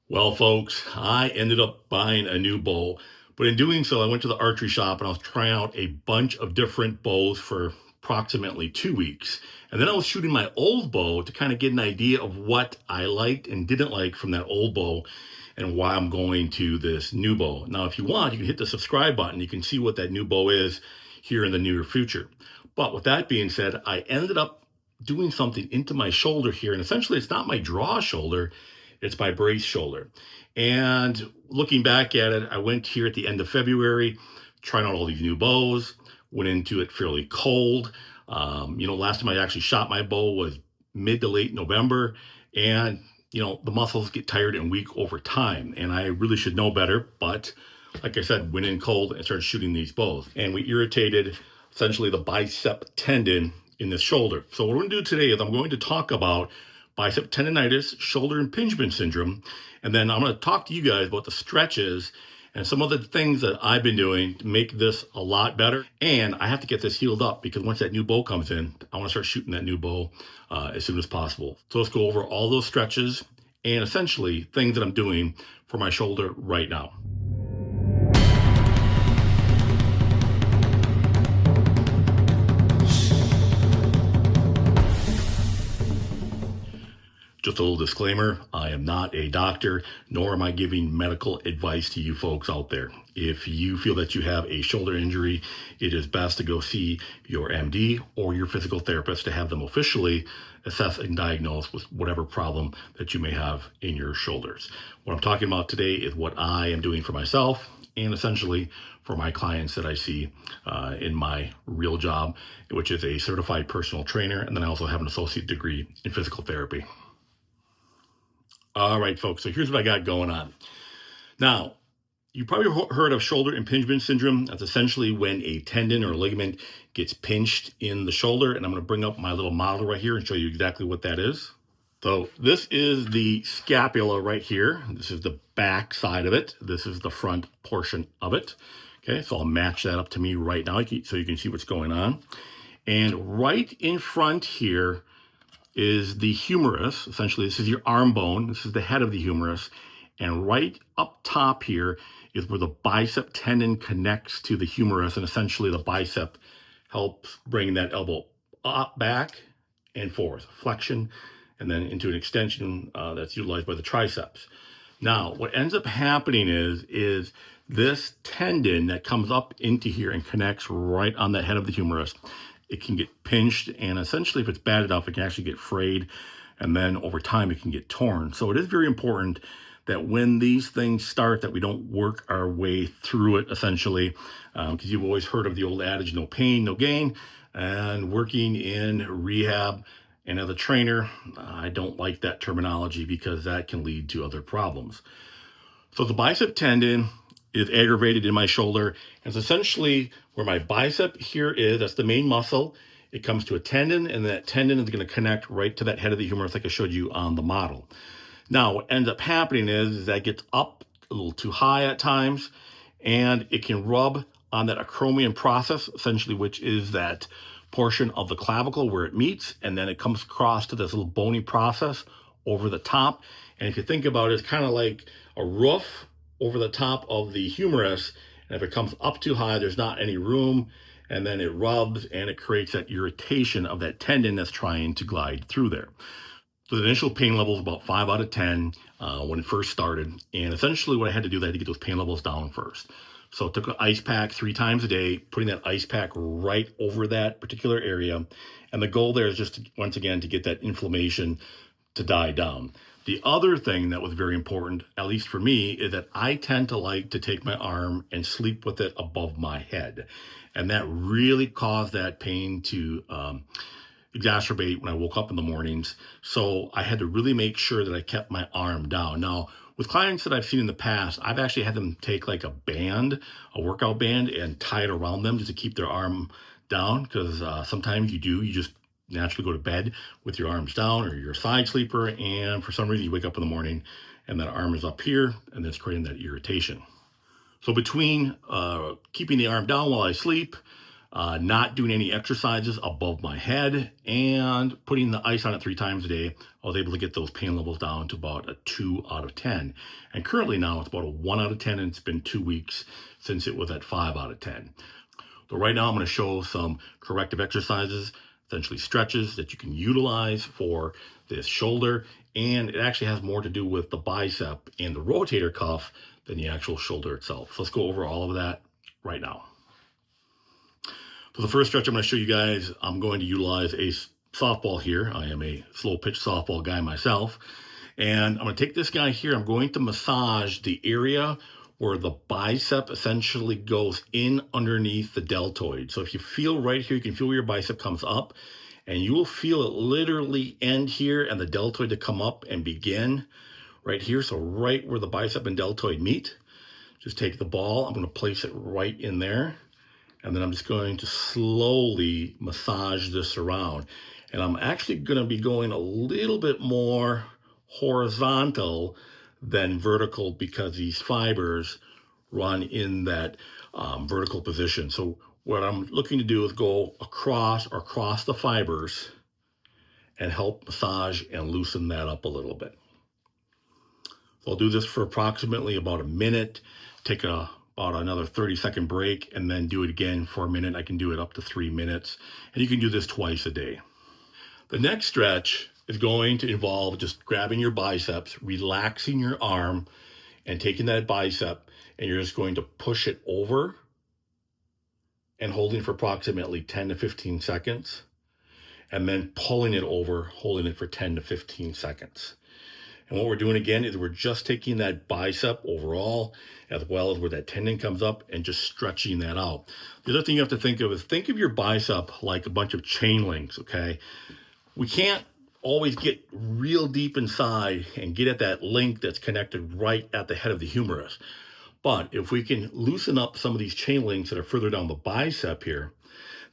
Well, folks, I ended up buying a new bow, but in doing so, I went to the archery shop and I was trying out a bunch of different bows for approximately 2 weeks. And then I was shooting my old bow to kind of get an idea of what I liked and didn't like from that old bow and why I'm going to this new bow. Now, if you want, you can hit the subscribe button. You can see what that new bow is here in the near future. But with that being said, I ended up doing something into my shoulder here. And essentially, it's not my draw shoulder, it's my brace shoulder. And looking back at it, I went here at the end of February, trying out all these new bows, went into it fairly cold. Last time I actually shot my bow was mid to late November. And, the muscles get tired and weak over time. And I really should know better. But like I said, went in cold and started shooting these bows. And we irritated essentially the bicep tendon in this shoulder. So what we're going to do today is I'm going to talk about bicep tendonitis, shoulder impingement syndrome, and then I'm going to talk to you guys about the stretches and some of the things that I've been doing to make this a lot better. And I have to get this healed up because once that new bow comes in, I want to start shooting that new bow as soon as possible. So let's go over all those stretches and essentially things that I'm doing for my shoulder right now. Just a little disclaimer, I am not a doctor, nor am I giving medical advice to you folks out there. If you feel that you have a shoulder injury, it is best to go see your MD or your physical therapist to have them officially assess and diagnose with whatever problem that you may have in your shoulders. What I'm talking about today is what I am doing for myself and essentially for my clients that I see in my real job, which is a certified personal trainer. And then I also have an associate degree in physical therapy. All right, folks, so here's what I got going on. Now, you probably heard of shoulder impingement syndrome. That's essentially when a tendon or ligament gets pinched in the shoulder. And I'm going to bring up my little model right here and show you exactly what that is. So this is the scapula right here. This is the back side of it. This is the front portion of it. Okay, so I'll match that up to me right now so you can see what's going on. And right in front here is the humerus. Essentially, this is your arm bone. This is the head of the humerus. And right up top here is where the bicep tendon connects to the humerus. And essentially, the bicep helps bring that elbow up, back, and forth. Flexion, and then into an extension that's utilized by the triceps. Now, what ends up happening is this tendon that comes up into here and connects right on the head of the humerus, it can get pinched, and essentially if it's bad enough, it can actually get frayed, and then over time it can get torn. So it is very important that when these things start, that we don't work our way through it, essentially, because you've always heard of the old adage, no pain, no gain. And working in rehab and as a trainer, I don't like that terminology because that can lead to other problems. So the bicep tendon is aggravated in my shoulder. And it's essentially where my bicep here is. That's the main muscle. It comes to a tendon, and that tendon is going to connect right to that head of the humerus like I showed you on the model. Now, what ends up happening is that it gets up a little too high at times, and it can rub on that acromion process, essentially, which is that portion of the clavicle where it meets, and then it comes across to this little bony process over the top. And if you think about it, it's kind of like a roof over the top of the humerus, and if it comes up too high, there's not any room, and then it rubs and it creates that irritation of that tendon that's trying to glide through there. So the initial pain level is about 5 out of 10 when it first started, and essentially what I had to do, I had to get those pain levels down first. So I took an ice pack 3 times a day, putting that ice pack right over that particular area, and the goal there is just to, once again, to get that inflammation to die down. The other thing that was very important, at least for me, is that I tend to like to take my arm and sleep with it above my head. And that really caused that pain to exacerbate when I woke up in the mornings. So I had to really make sure that I kept my arm down. Now, with clients that I've seen in the past, I've actually had them take like a band, a workout band, and tie it around them just to keep their arm down. Because sometimes you just naturally go to bed with your arms down, or you're a side sleeper, and for some reason you wake up in the morning and that arm is up here, and it's creating that irritation. So between keeping the arm down while I sleep, not doing any exercises above my head, and putting the ice on it 3 times a day, I was able to get those pain levels down to about a 2 out of 10. And currently now it's about a 1 out of 10, and it's been 2 weeks since it was at 5 out of 10. So right now I'm going to show some corrective exercises, essentially stretches that you can utilize for this shoulder. And it actually has more to do with the bicep and the rotator cuff than the actual shoulder itself. So let's go over all of that right now. So the first stretch I'm going to show you guys, I'm going to utilize a softball here. I am a slow pitch softball guy myself. And I'm going to take this guy here. I'm going to massage the area where the bicep essentially goes in underneath the deltoid. So if you feel right here, you can feel where your bicep comes up, and you will feel it literally end here and the deltoid to come up and begin right here. So right where the bicep and deltoid meet, just take the ball. I'm going to place it right in there. And then I'm just going to slowly massage this around. And I'm actually going to be going a little bit more horizontal than vertical because these fibers run in that vertical position. So what I'm looking to do is go across the fibers and help massage and loosen that up a little bit. So I'll do this for approximately about a minute, take about another 30-second break, and then do it again for a minute. I can do it up to 3 minutes, and you can do this twice a day. The next stretch is going to involve just grabbing your biceps, relaxing your arm, and taking that bicep, and you're just going to push it over and holding for approximately 10 to 15 seconds, and then pulling it over, holding it for 10 to 15 seconds. And what we're doing again is we're just taking that bicep overall, as well as where that tendon comes up, and just stretching that out. The other thing you have to think of is think of your bicep like a bunch of chain links, okay? We can't always get real deep inside and get at that link that's connected right at the head of the humerus. But if we can loosen up some of these chain links that are further down the bicep here,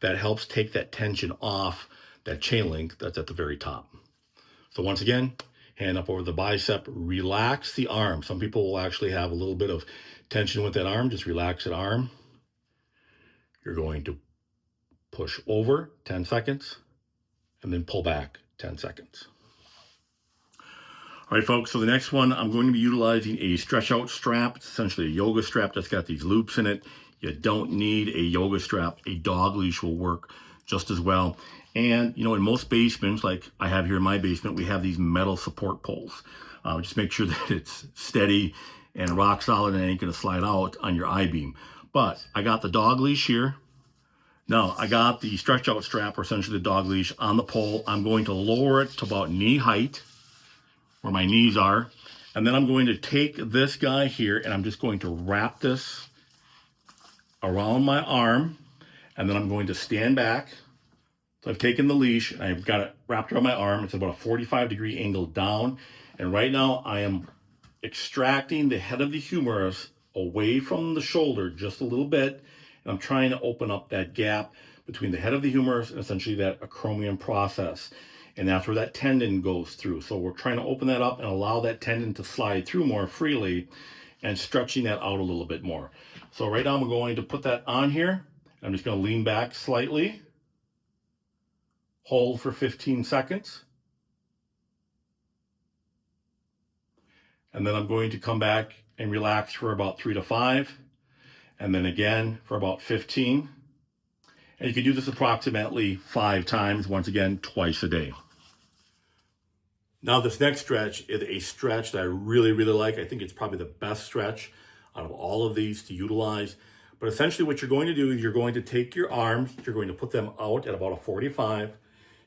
that helps take that tension off that chain link that's at the very top. So once again, hand up over the bicep, relax the arm. Some people will actually have a little bit of tension with that arm. Just relax that arm. You're going to push over 10 seconds and then pull back 10 seconds. All right, folks, so the next one, I'm going to be utilizing a stretch out strap. It's essentially a yoga strap that's got these loops in it. You don't need a yoga strap. A dog leash will work just as well. And, you know, in most basements, like I have here in my basement, we have these metal support poles. Just make sure that it's steady and rock solid and it ain't going to slide out on your I-beam. But I got the dog leash here. Now, I got the stretch out strap, or essentially the dog leash, on the pole. I'm going to lower it to about knee height, where my knees are. And then I'm going to take this guy here and I'm just going to wrap this around my arm. And then I'm going to stand back. So I've taken the leash and I've got it wrapped around my arm. It's about a 45-degree angle down. And right now I am extracting the head of the humerus away from the shoulder just a little bit. And I'm trying to open up that gap between the head of the humerus and essentially that acromion process. And that's where that tendon goes through. So we're trying to open that up and allow that tendon to slide through more freely and stretching that out a little bit more. So right now I'm going to put that on here. I'm just going to lean back slightly. Hold for 15 seconds. And then I'm going to come back and relax for about 3 to 5. And then again for about 15. And you can do this approximately 5 times, once again, twice a day. Now this next stretch is a stretch that I really, really like. I think it's probably the best stretch out of all of these to utilize. But essentially what you're going to do is you're going to take your arms, you're going to put them out at about a 45.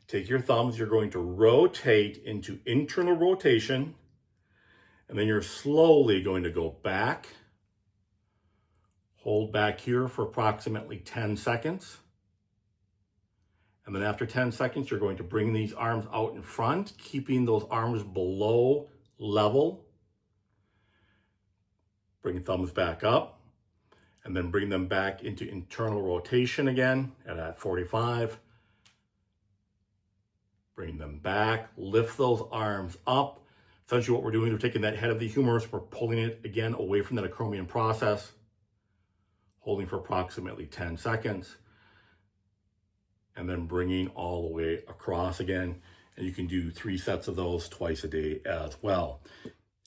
Take your thumbs, you're going to rotate into internal rotation. And then you're slowly going to go back. Hold back here for approximately 10 seconds. And then after 10 seconds, you're going to bring these arms out in front, keeping those arms below level. Bring thumbs back up, and then bring them back into internal rotation again at 45. Bring them back, lift those arms up. Essentially what we're doing is we're taking that head of the humerus, we're pulling it again away from that acromion process, holding for approximately 10 seconds. and then bringing all the way across again. And you can do 3 sets of those twice a day as well.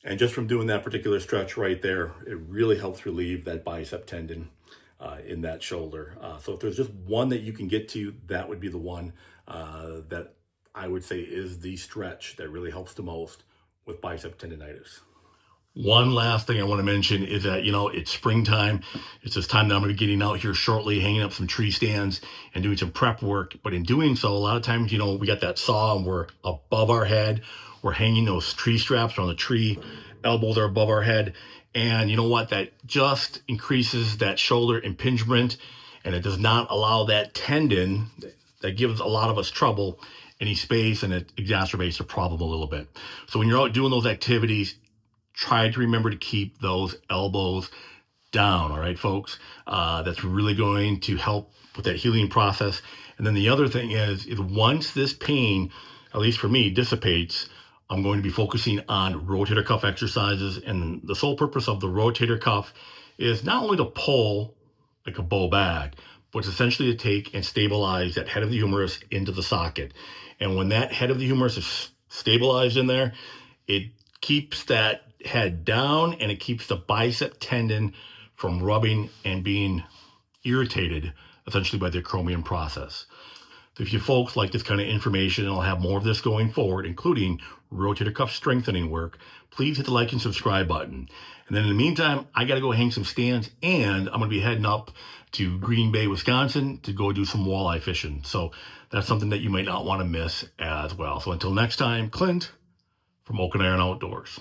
And just from doing that particular stretch right there, it really helps relieve that bicep tendon in that shoulder. So if there's just one that you can get to, that would be the one that I would say is the stretch that really helps the most with bicep tendonitis. One last thing I want to mention is that, it's springtime. It's this time that I'm going to be getting out here shortly, hanging up some tree stands and doing some prep work. But in doing so, a lot of times, we got that saw and we're above our head. We're hanging those tree straps on the tree. Elbows are above our head. And you know what? That just increases that shoulder impingement, and it does not allow that tendon that gives a lot of us trouble any space, and it exacerbates the problem a little bit. So when you're out doing those activities, try to remember to keep those elbows down, all right, folks? That's really going to help with that healing process. And then the other thing is once this pain, at least for me, dissipates, I'm going to be focusing on rotator cuff exercises. And the sole purpose of the rotator cuff is not only to pull like a bow bag, but it's essentially to take and stabilize that head of the humerus into the socket. And when that head of the humerus is stabilized in there, it keeps that head down and it keeps the bicep tendon from rubbing and being irritated essentially by the acromion process. So if you folks like this kind of information, and I'll have more of this going forward, including rotator cuff strengthening work, please hit the like and subscribe button. And then in the meantime, I got to go hang some stands, and I'm going to be heading up to Green Bay, Wisconsin to go do some walleye fishing. So that's something that you might not want to miss as well. So until next time, Clint from Oak and Iron Outdoors.